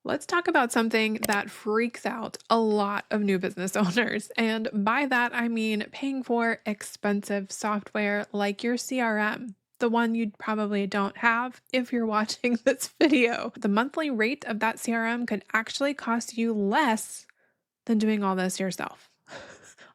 Let's talk about something that freaks out a lot of new business owners. And by that, I mean paying for expensive software like your CRM, the one you probably don't have if you're watching this video. The monthly rate of that CRM could actually cost you less than doing all this yourself.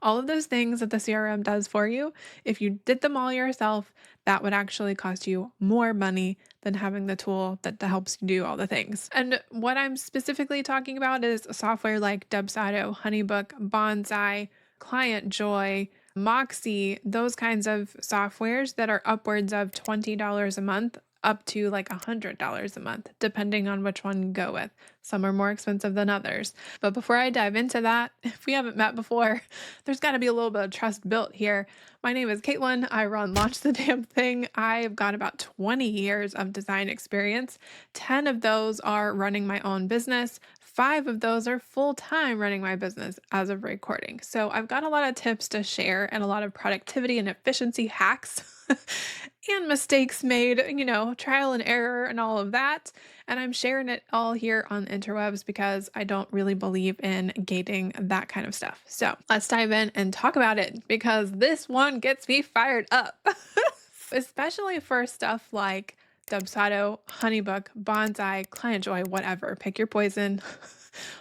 All of those things that the CRM does for you, if you did them all yourself, that would actually cost you more money than having the tool that helps you do all the things. And what I'm specifically talking about is software like Dubsado, HoneyBook, Bonsai, Client Joy, Moxie, those kinds of softwares that are upwards of $20 a month up to like $100 a month, depending on which one you go with. Some are more expensive than others. But before I dive into that, if we haven't met before, there's got to be a little bit of trust built here. My name is Caitlin. I run Launch the Damn Thing. I've got about 20 years of design experience. 10 of those are running my own business. 5 of those are full time running my business as of recording. So I've got a lot of tips to share and a lot of productivity and efficiency hacks and mistakes made, trial and error and all of that. And I'm sharing it all here on the interwebs because I don't really believe in gating that kind of stuff. So let's dive in and talk about it because this one gets me fired up, especially for stuff like Dubsado, HoneyBook, Bonsai, Client Joy, whatever. Pick your poison.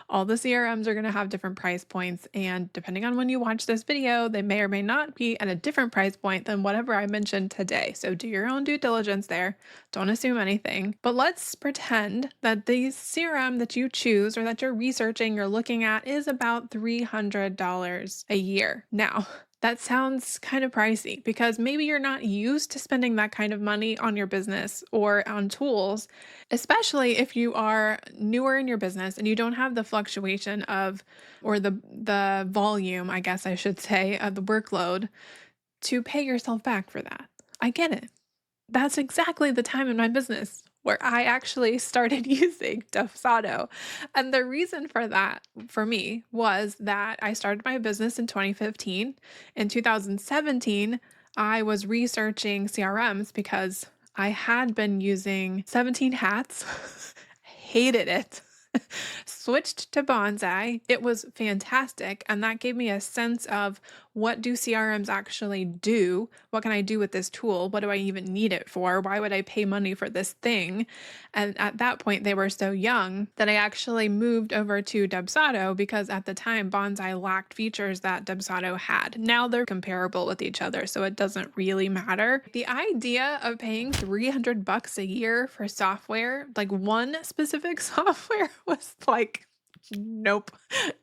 All the CRMs are going to have different price points, and depending on when you watch this video, they may or may not be at a different price point than whatever I mentioned today. So do your own due diligence there. Don't assume anything. But let's pretend that the CRM that you choose or that you're researching, you're looking at is about $300 a year. Now, that sounds kind of pricey because maybe you're not used to spending that kind of money on your business or on tools, especially if you are newer in your business and you don't have the fluctuation of or the volume, I guess I should say, of the workload to pay yourself back for that. I get it. That's exactly the time in my business where I actually started using Dubsado. And the reason for that for me was that I started my business in 2015. In 2017, I was researching CRMs because I had been using 17 hats, hated it. Switched to Bonsai. It was fantastic. And that gave me a sense of what do CRMs actually do? What can I do with this tool? What do I even need it for? Why would I pay money for this thing? And at that point, they were so young that I actually moved over to Dubsado because at the time, Bonsai lacked features that Dubsado had. Now they're comparable with each other, so it doesn't really matter. The idea of paying $300 a year for software, like one specific software, was like, nope,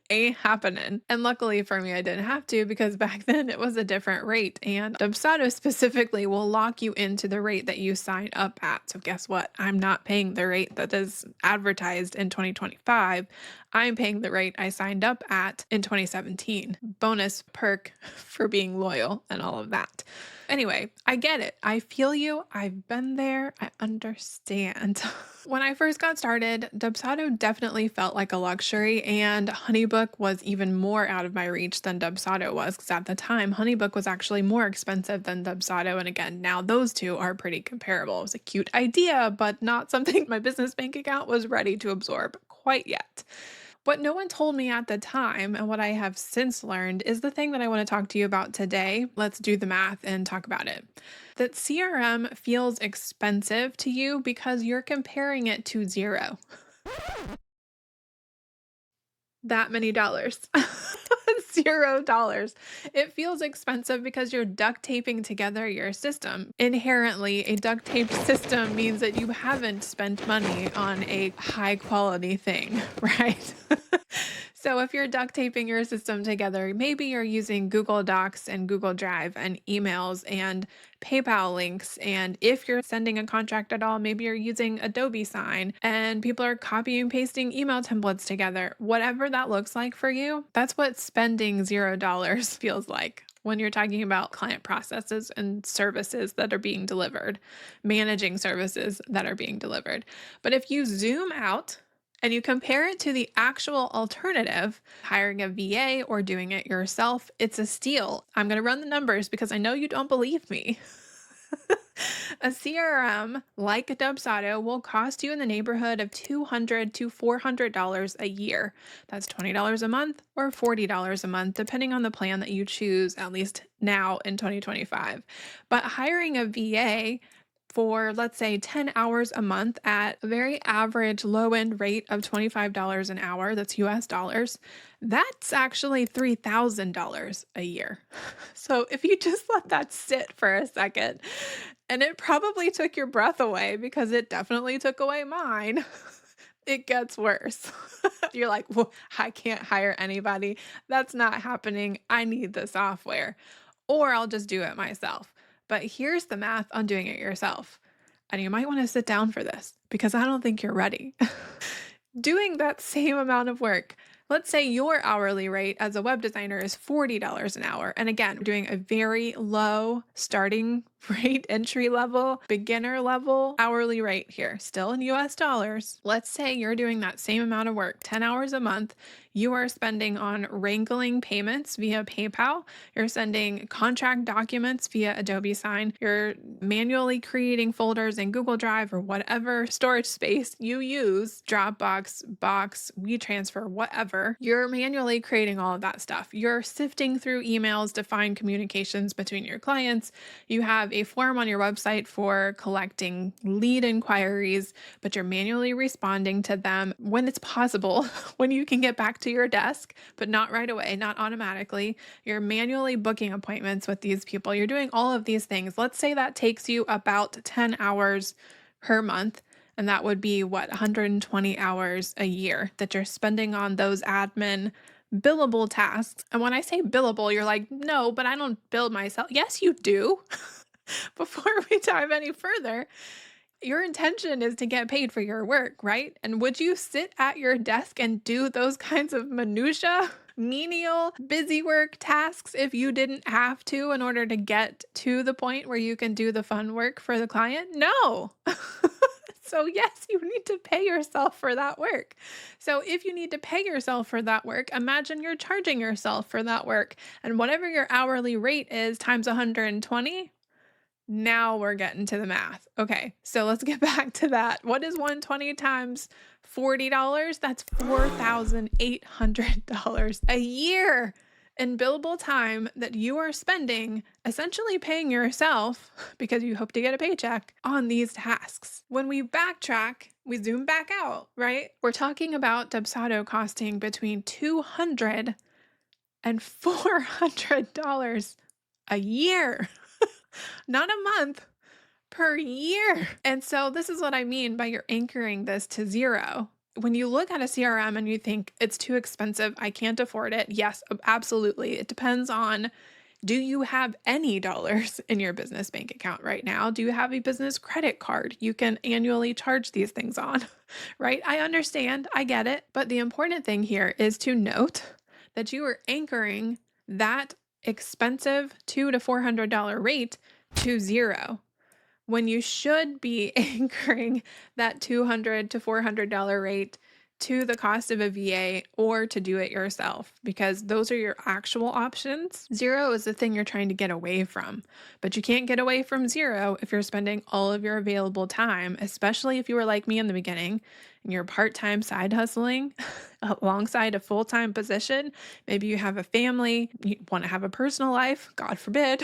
ain't happening. And luckily for me, I didn't have to because back then it was a different rate. And Dubsado specifically will lock you into the rate that you sign up at. So guess what? I'm not paying the rate that is advertised in 2025. I'm paying the rate I signed up at in 2017. Bonus perk for being loyal and all of that. Anyway, I get it. I feel you. I've been there. I understand. When I first got started, Dubsado definitely felt like a luxury, and HoneyBook was even more out of my reach than Dubsado was, because at the time, HoneyBook was actually more expensive than Dubsado. And again, now those two are pretty comparable. It was a cute idea, but not something my business bank account was ready to absorb quite yet. What no one told me at the time, and what I have since learned, is the thing that I want to talk to you about today. Let's do the math and talk about it. That CRM feels expensive to you because you're comparing it to zero. That many dollars. $0. It feels expensive because you're duct taping together your system. Inherently, a duct taped system means that you haven't spent money on a high quality thing, right? So if you're duct taping your system together, maybe you're using Google Docs and Google Drive and emails and PayPal links. And if you're sending a contract at all, maybe you're using Adobe Sign and people are copying and pasting email templates together. Whatever that looks like for you, that's what spending $0 feels like when you're talking about client processes and services that are being delivered, managing services that are being delivered. But if you zoom out and you compare it to the actual alternative, hiring a VA or doing it yourself, it's a steal. I'm going to run the numbers because I know you don't believe me. A CRM like Dubsado will cost you in the neighborhood of $200 to $400 a year. That's $20 a month or $40 a month, depending on the plan that you choose, at least now in 2025. But hiring a VA for, let's say, 10 hours a month at a very average low end rate of $25 an hour, that's US dollars, that's actually $3,000 a year. So if you just let that sit for a second, and it probably took your breath away because it definitely took away mine. It gets worse. You're like, well, I can't hire anybody. That's not happening. I need the software, or I'll just do it myself. But here's the math on doing it yourself. And you might want to sit down for this because I don't think you're ready. Doing that same amount of work. Let's say your hourly rate as a web designer is $40 an hour. And again, we're doing a very low starting rate, entry level, beginner level hourly rate here, still in US dollars. Let's say you're doing that same amount of work, 10 hours a month. You are spending on wrangling payments via PayPal. You're sending contract documents via Adobe Sign. You're manually creating folders in Google Drive or whatever storage space you use, Dropbox, Box, WeTransfer, whatever. You're manually creating all of that stuff. You're sifting through emails to find communications between your clients. You have a form on your website for collecting lead inquiries, but you're manually responding to them when it's possible, when you can get back to your desk, but not right away, not automatically. You're manually booking appointments with these people. You're doing all of these things. Let's say that takes you about 10 hours per month. And that would be what, 120 hours a year that you're spending on those admin billable tasks. And when I say billable, you're like, no, but I don't bill myself. Yes, you do. Before we dive any further, your intention is to get paid for your work, right? And would you sit at your desk and do those kinds of minutia, menial, busy work tasks if you didn't have to in order to get to the point where you can do the fun work for the client? No. So yes, you need to pay yourself for that work. So if you need to pay yourself for that work, imagine you're charging yourself for that work. And whatever your hourly rate is times 120, now we're getting to the math. Okay, so let's get back to that. What is 120 times $40? That's $4,800 a year in billable time that you are spending essentially paying yourself because you hope to get a paycheck on these tasks. When we backtrack, we zoom back out, right? We're talking about Dubsado costing between $200 and $400 a year. Not a month, per year. And so this is what I mean by you're anchoring this to zero. When you look at a CRM and you think it's too expensive, I can't afford it. Yes, absolutely. It depends on, do you have any dollars in your business bank account right now? Do you have a business credit card you can annually charge these things on? Right? I understand. I get it. But the important thing here is to note that you are anchoring that expensive $200 to $400 rate to zero when you should be anchoring that $200 to $400 rate to the cost of a VA or to do it yourself, because those are your actual options. Zero is the thing you're trying to get away from, but you can't get away from zero if you're spending all of your available time, especially if you were like me in the beginning and you're part-time side hustling alongside a full-time position. Maybe you have a family, you want to have a personal life, God forbid.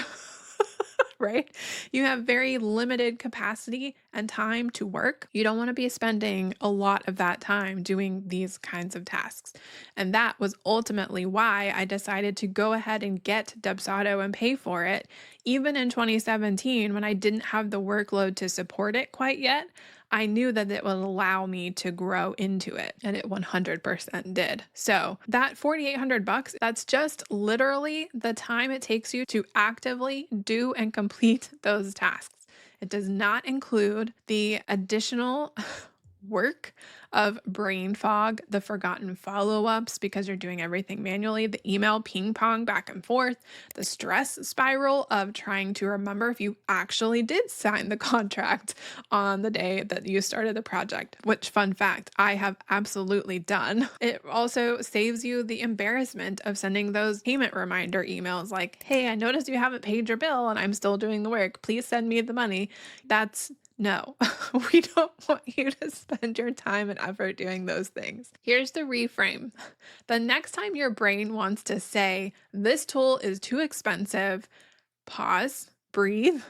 Right? You have very limited capacity and time to work. You don't want to be spending a lot of that time doing these kinds of tasks. And that was ultimately why I decided to go ahead and get Dubsado and pay for it. Even in 2017, when I didn't have the workload to support it quite yet, I knew that it would allow me to grow into it, and it 100% did. So that $4,800, that's just literally the time it takes you to actively do and complete those tasks. It does not include the additional work of brain fog, the forgotten follow ups because you're doing everything manually, the email ping pong back and forth, the stress spiral of trying to remember if you actually did sign the contract on the day that you started the project, which, fun fact, I have absolutely done. It also saves you the embarrassment of sending those payment reminder emails like, hey, I noticed you haven't paid your bill and I'm still doing the work. Please send me the money. That's no, we don't want you to spend your time and effort doing those things. Here's the reframe. The next time your brain wants to say, this tool is too expensive, pause, breathe,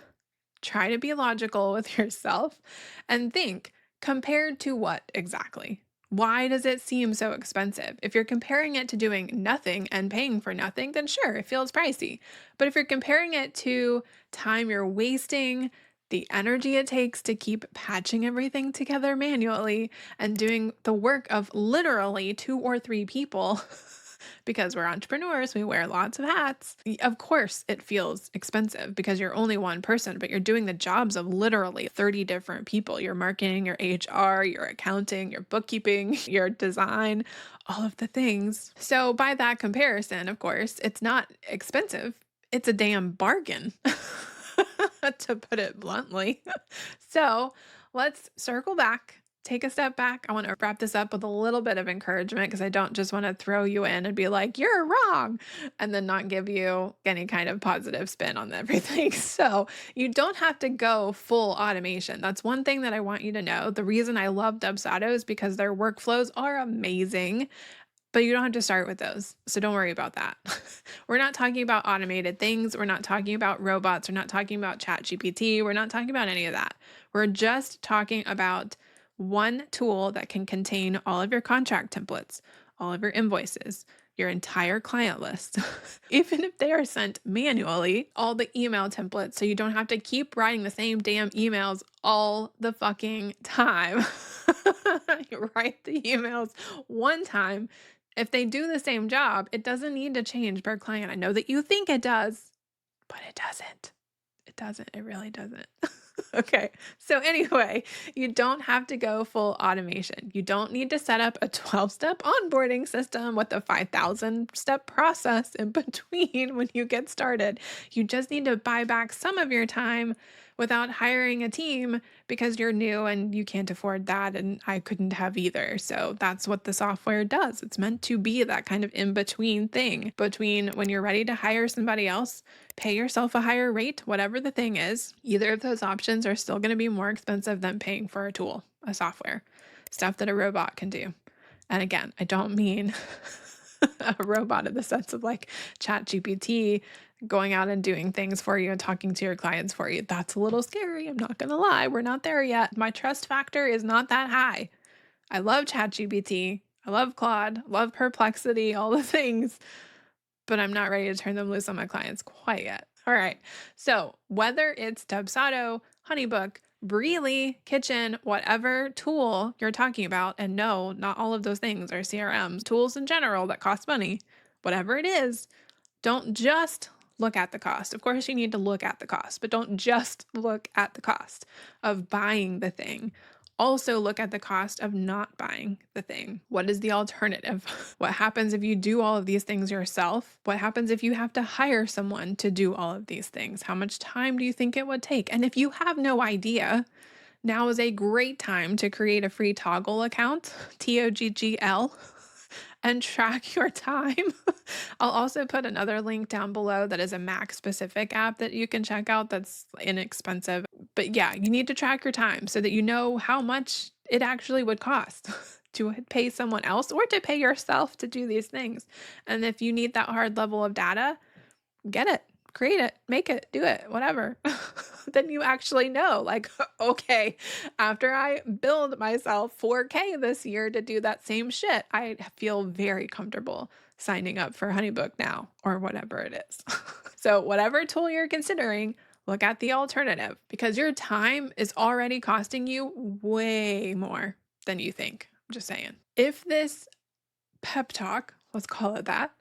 try to be logical with yourself, and think, compared to what exactly? Why does it seem so expensive? If you're comparing it to doing nothing and paying for nothing, then sure, it feels pricey. But if you're comparing it to time you're wasting, the energy it takes to keep patching everything together manually and doing the work of literally 2 or 3 people, because we're entrepreneurs, we wear lots of hats. Of course, it feels expensive because you're only one person, but you're doing the jobs of literally 30 different people. Your marketing, your HR, your accounting, your bookkeeping, your design, all of the things. So, by that comparison, of course, it's not expensive, it's a damn bargain. To put it bluntly. So let's circle back, take a step back. I want to wrap this up with a little bit of encouragement because I don't just want to throw you in and be like, you're wrong, and then not give you any kind of positive spin on everything. So you don't have to go full automation. That's one thing that I want you to know. The reason I love Dubsado is because their workflows are amazing. But you don't have to start with those. So don't worry about that. We're not talking about automated things. We're not talking about robots. We're not talking about ChatGPT. We're not talking about any of that. We're just talking about one tool that can contain all of your contract templates, all of your invoices, your entire client list, even if they are sent manually, all the email templates, so you don't have to keep writing the same damn emails all the fucking time. You write the emails one time. If they do the same job, it doesn't need to change per client. I know that you think it does, but it doesn't. It doesn't. It really doesn't. Okay. So, anyway, you don't have to go full automation. You don't need to set up a 12-step onboarding system with a 5,000-step process in between when you get started. You just need to buy back some of your time without hiring a team because you're new and you can't afford that. And I couldn't have either. So, that's what the software does. It's meant to be that kind of in between thing between when you're ready to hire somebody else, pay yourself a higher rate, whatever the thing is. Either of those options are still going to be more expensive than paying for a tool, a software, stuff that a robot can do. And again, I don't mean a robot in the sense of like ChatGPT going out and doing things for you and talking to your clients for you. That's a little scary. I'm not going to lie. We're not there yet. My trust factor is not that high. I love ChatGPT. I love Claude, love Perplexity, all the things, but I'm not ready to turn them loose on my clients quite yet. All right. So whether it's Dubsado, HoneyBook, Breely, Kitchen, whatever tool you're talking about, and no, not all of those things are CRMs, tools in general that cost money, whatever it is, don't just look at the cost. Of course, you need to look at the cost, but don't just look at the cost of buying the thing. Also, look at the cost of not buying the thing. What is the alternative? What happens if you do all of these things yourself? What happens if you have to hire someone to do all of these things? How much time do you think it would take? And if you have no idea, now is a great time to create a free Toggle account, TOGGL, and track your time. I'll also put another link down below that is a Mac specific app that you can check out that's inexpensive. But yeah, you need to track your time so that you know how much it actually would cost to pay someone else or to pay yourself to do these things. And if you need that hard level of data, get it, create it, make it, do it, whatever. Then you actually know, like, okay, after I build myself 4K this year to do that same shit, I feel very comfortable signing up for HoneyBook now or whatever it is. So whatever tool you're considering, look at the alternative because your time is already costing you way more than you think. I'm just saying. If this pep talk, let's call it that,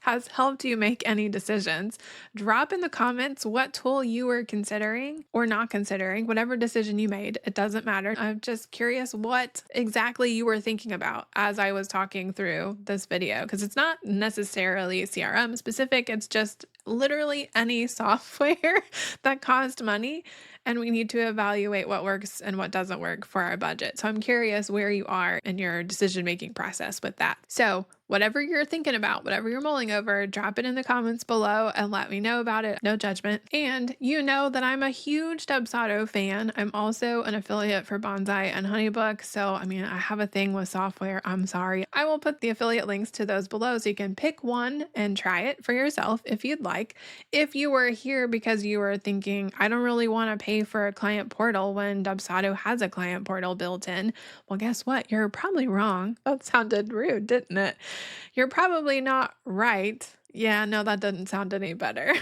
has helped you make any decisions. Drop in the comments what tool you were considering or not considering, whatever decision you made. It doesn't matter. I'm just curious what exactly you were thinking about as I was talking through this video, because it's not necessarily CRM specific, it's just literally any software that cost money. And we need to evaluate what works and what doesn't work for our budget. So I'm curious where you are in your decision making process with that. So, whatever you're thinking about, whatever you're mulling over, drop it in the comments below and let me know about it. No judgment. And you know that I'm a huge Dubsado fan. I'm also an affiliate for Bonsai and HoneyBook. So, I mean, I have a thing with software. I'm sorry. I will put the affiliate links to those below so you can pick one and try it for yourself if you'd like. If you were here because you were thinking, I don't really want to pay for a client portal when Dubsado has a client portal built in, well, guess what? You're probably wrong. That sounded rude, didn't it? You're probably not right. Yeah, no, that doesn't sound any better.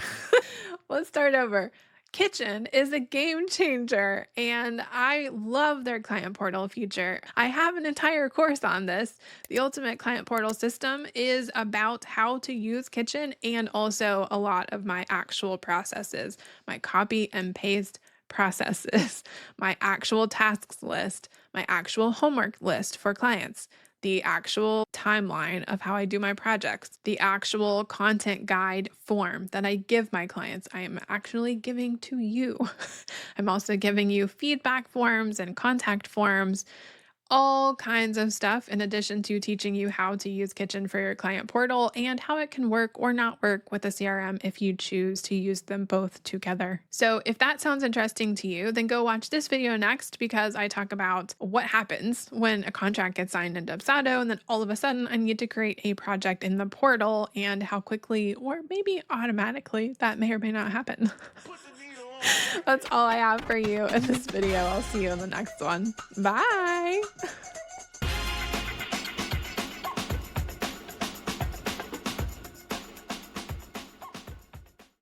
Let's start over. Kitchen is a game changer, and I love their client portal feature. I have an entire course on this. The Ultimate Client Portal System is about how to use Kitchen and also a lot of my actual processes, my copy and paste processes, my actual tasks list, my actual homework list for clients, the actual timeline of how I do my projects, the actual content guide form that I give my clients, I am actually giving to you. I'm also giving you feedback forms and contact forms, all kinds of stuff, in addition to teaching you how to use Kitchen for your client portal and how it can work or not work with a CRM if you choose to use them both together. So if that sounds interesting to you, then go watch this video next, because I talk about what happens when a contract gets signed in Dubsado and then all of a sudden I need to create a project in the portal, and how quickly or maybe automatically that may or may not happen. That's all I have for you in this video. I'll see you in the next one. Bye.